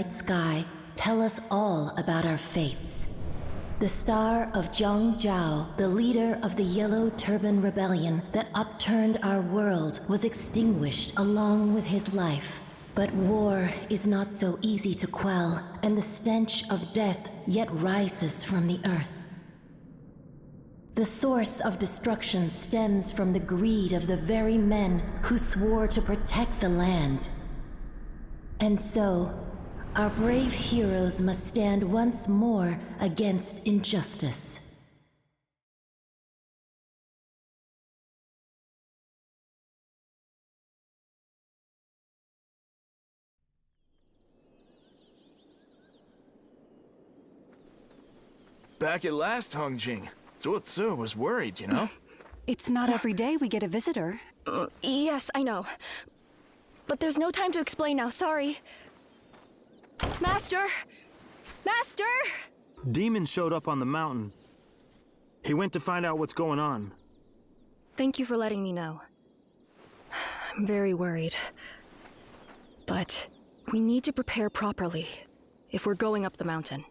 night sky tell us all about our fates. The star of Zhang Zhao, the leader of the Yellow Turban Rebellion that upturned our world, was extinguished along with his life. But war is not so easy to quell, and the stench of death yet rises from the earth. The source of destruction stems from the greed of the very men who swore to protect the land. And so, our brave heroes must stand once more against injustice. Back at last, Hongjing. Zuo was worried, you know? It's not every day we get a visitor. Yes, I know. But there's no time to explain now, sorry. Master! Master! Demon showed up on the mountain. He went to find out what's going on. Thank you for letting me know. I'm very worried. But we need to prepare properly if we're going up the mountain.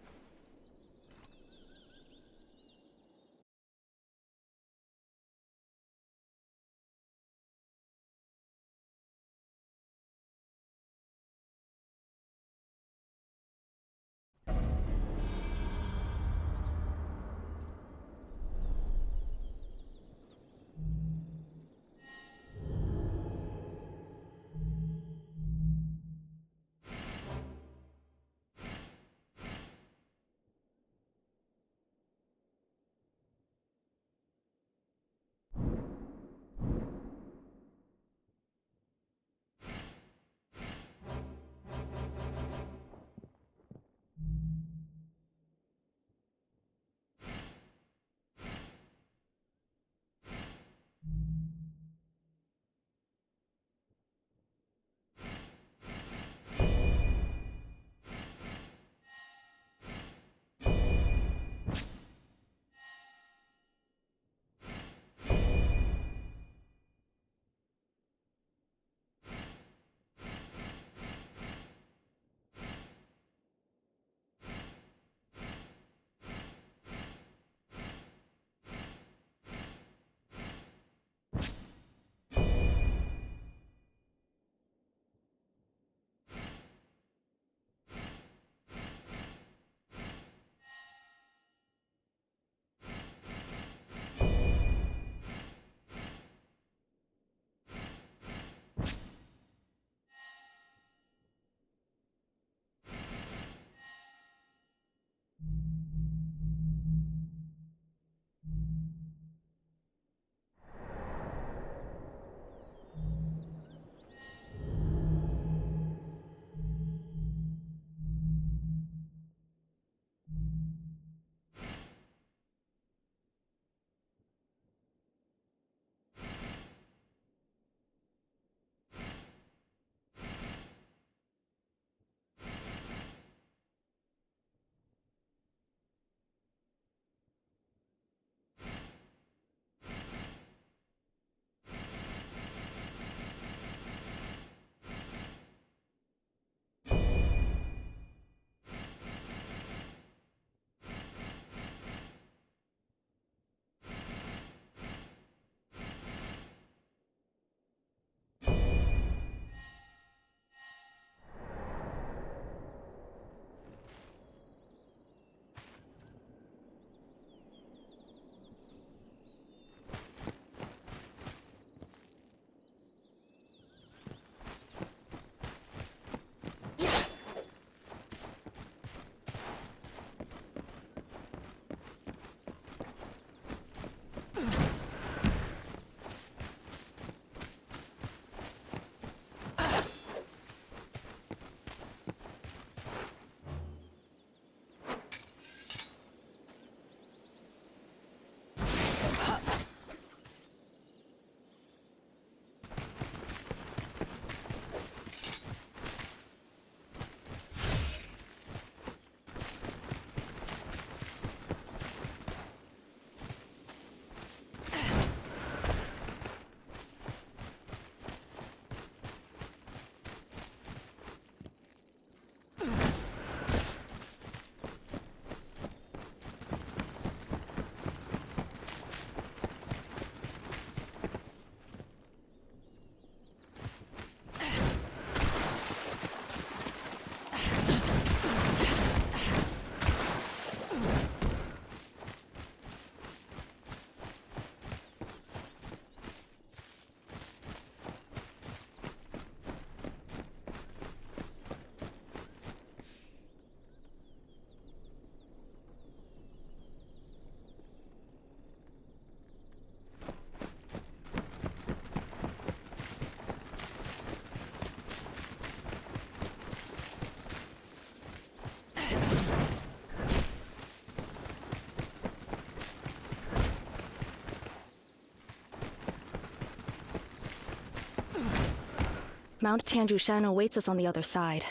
Mount Tianjushan awaits us on the other side.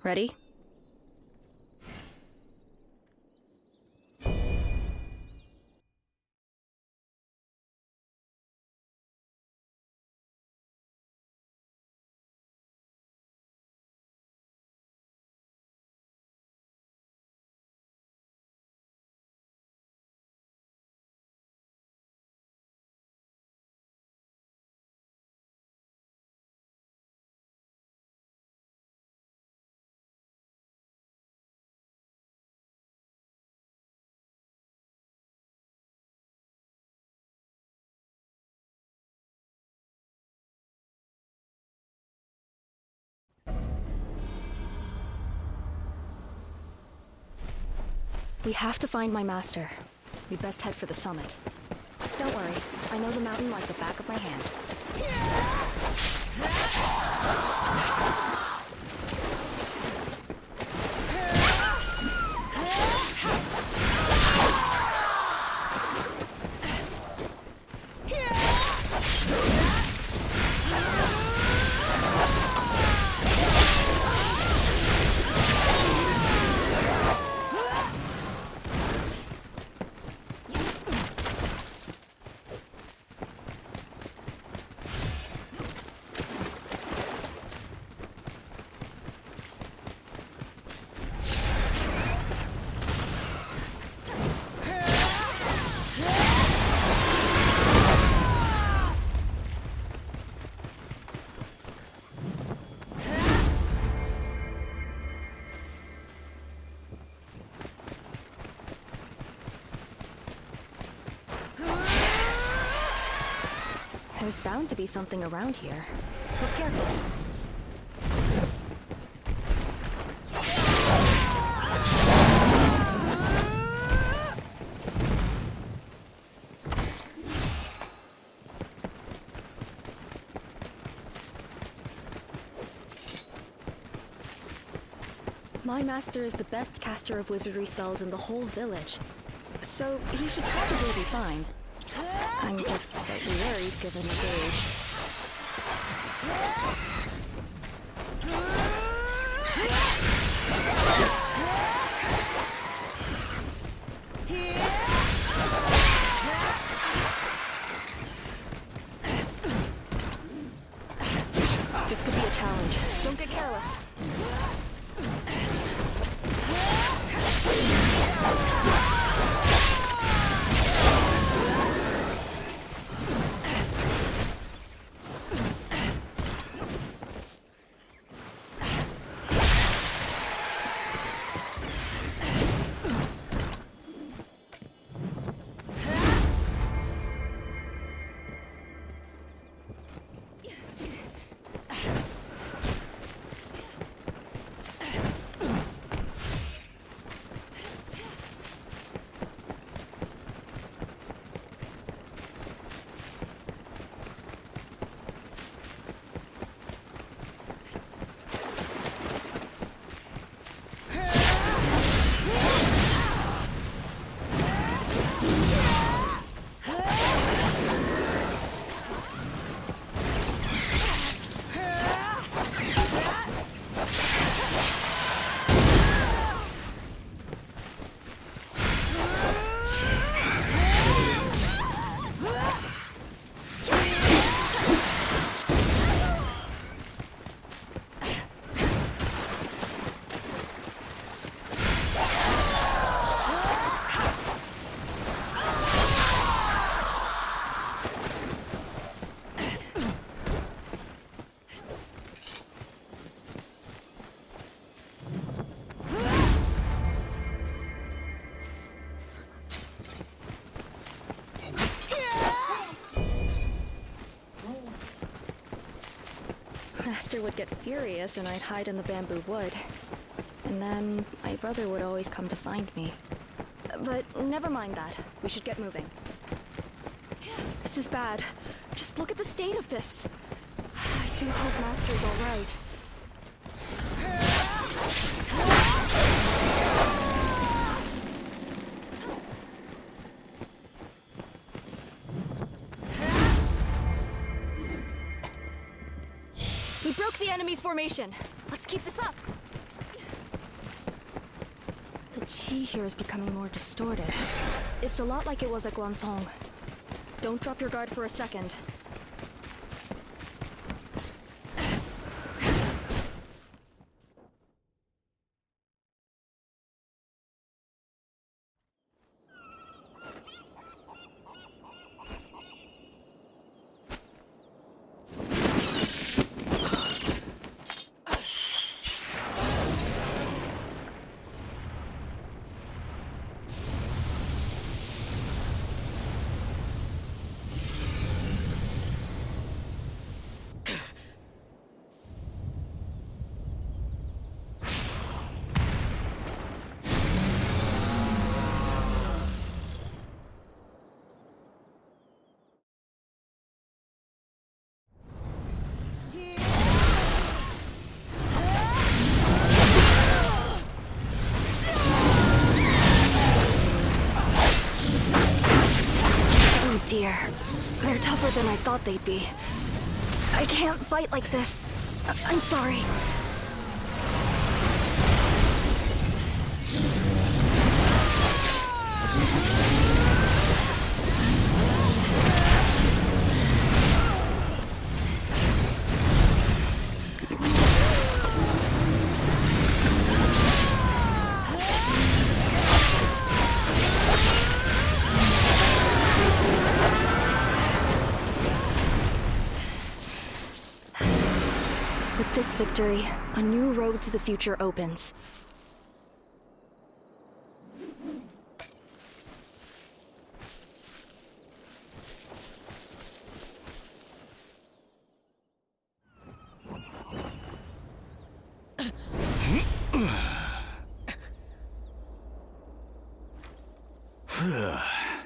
Ready? We have to find my master. We best head for the summit. Don't worry, I know the mountain like the back of my hand. There's bound to be something around here. Look carefully. My master is the best caster of wizardry spells in the whole village, so he should probably be fine. I'm just slightly worried given his age. This could be a challenge. Don't get careless. Master would get furious and I'd hide in the bamboo wood. And then my brother would always come to find me. But never mind that. We should get moving. This is bad. Just look at the state of this. I do hope Master's all right. We broke the enemy's formation. Let's keep this up. The chi here is becoming more distorted. It's a lot like it was at Guansong. Don't drop your guard for a second. Dear, they're tougher than I thought they'd be. I can't fight like this. I'm sorry. With this victory, a new road to the future opens.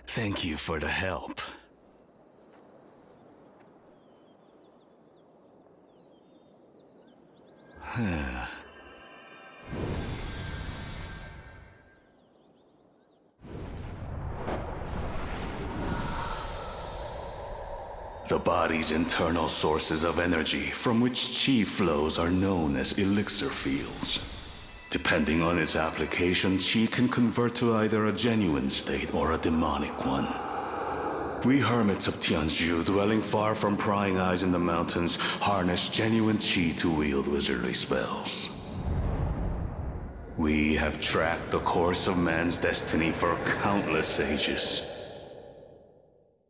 Thank you for the help. The body's internal sources of energy from which chi flows are known as elixir fields. Depending on its application, chi can convert to either a genuine state or a demonic one. We hermits of Tianzhu, dwelling far from prying eyes in the mountains, harness genuine chi to wield wizardly spells. We have tracked the course of man's destiny for countless ages.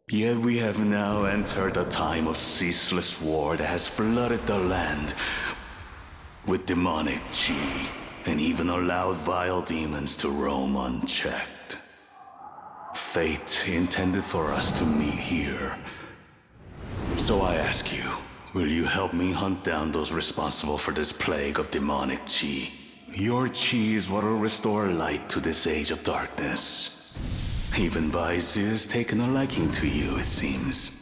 Yet we have now entered a time of ceaseless war that has flooded the land with demonic chi, and even allowed vile demons to roam unchecked. Fate intended for us to meet here. So I ask you, will you help me hunt down those responsible for this plague of demonic chi? Your chi is what will restore light to this age of darkness. Even Baizi has taken a liking to you, it seems.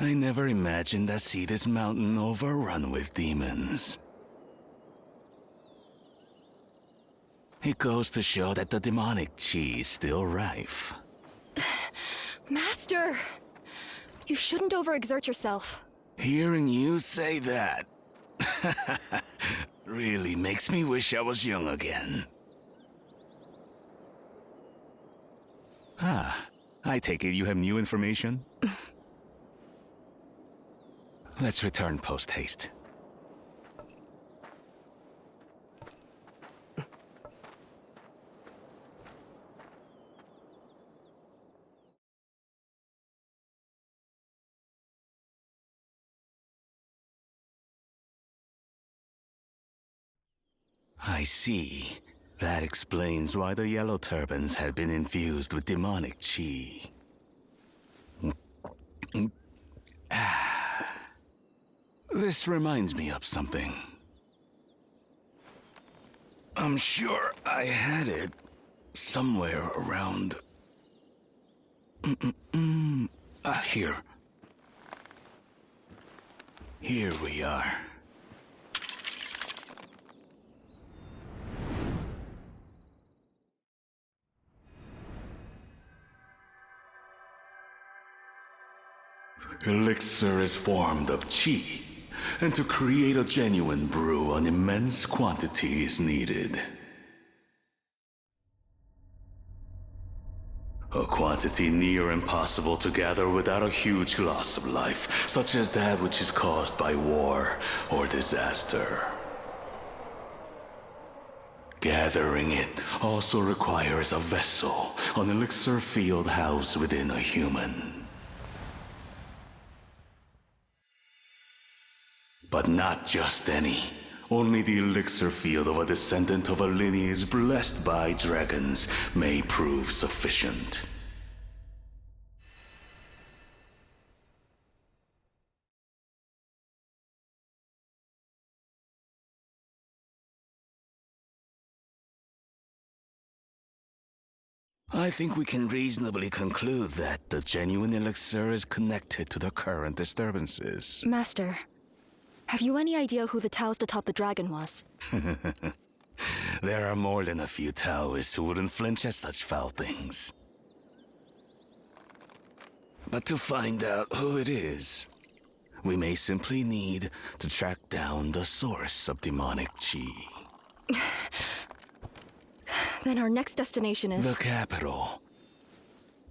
I never imagined I'd see this mountain overrun with demons. It goes to show that the demonic chi is still rife. Master! You shouldn't overexert yourself. Hearing you say that really makes me wish I was young again. Ah, I take it you have new information? Let's return post-haste. I see. That explains why the yellow turbans had been infused with demonic chi. This reminds me of something. I'm sure I had it somewhere around... Here. Here we are. Elixir is formed of qi, and to create a genuine brew, an immense quantity is needed. A quantity near impossible to gather without a huge loss of life, such as that which is caused by war or disaster. Gathering it also requires a vessel, an elixir field housed within a human. But not just any. Only the elixir field of a descendant of a lineage blessed by dragons may prove sufficient. I think we can reasonably conclude that the genuine elixir is connected to the current disturbances. Master, have you any idea who the Taoist atop the dragon was? There are more than a few Taoists who wouldn't flinch at such foul things. But to find out who it is, we may simply need to track down the source of demonic qi. Then our next destination is... The capital.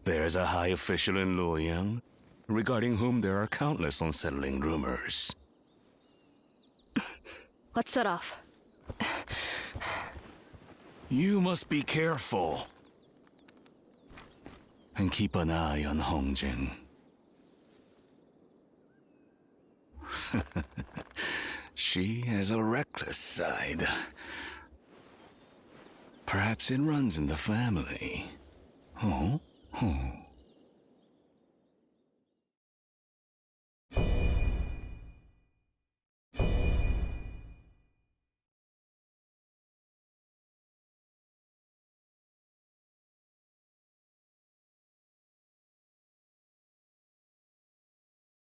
There's a high official in Luoyang, regarding whom there are countless unsettling rumors. Let's set off. You must be careful. And keep an eye on Hongjing. She has a reckless side. Perhaps it runs in the family. Oh?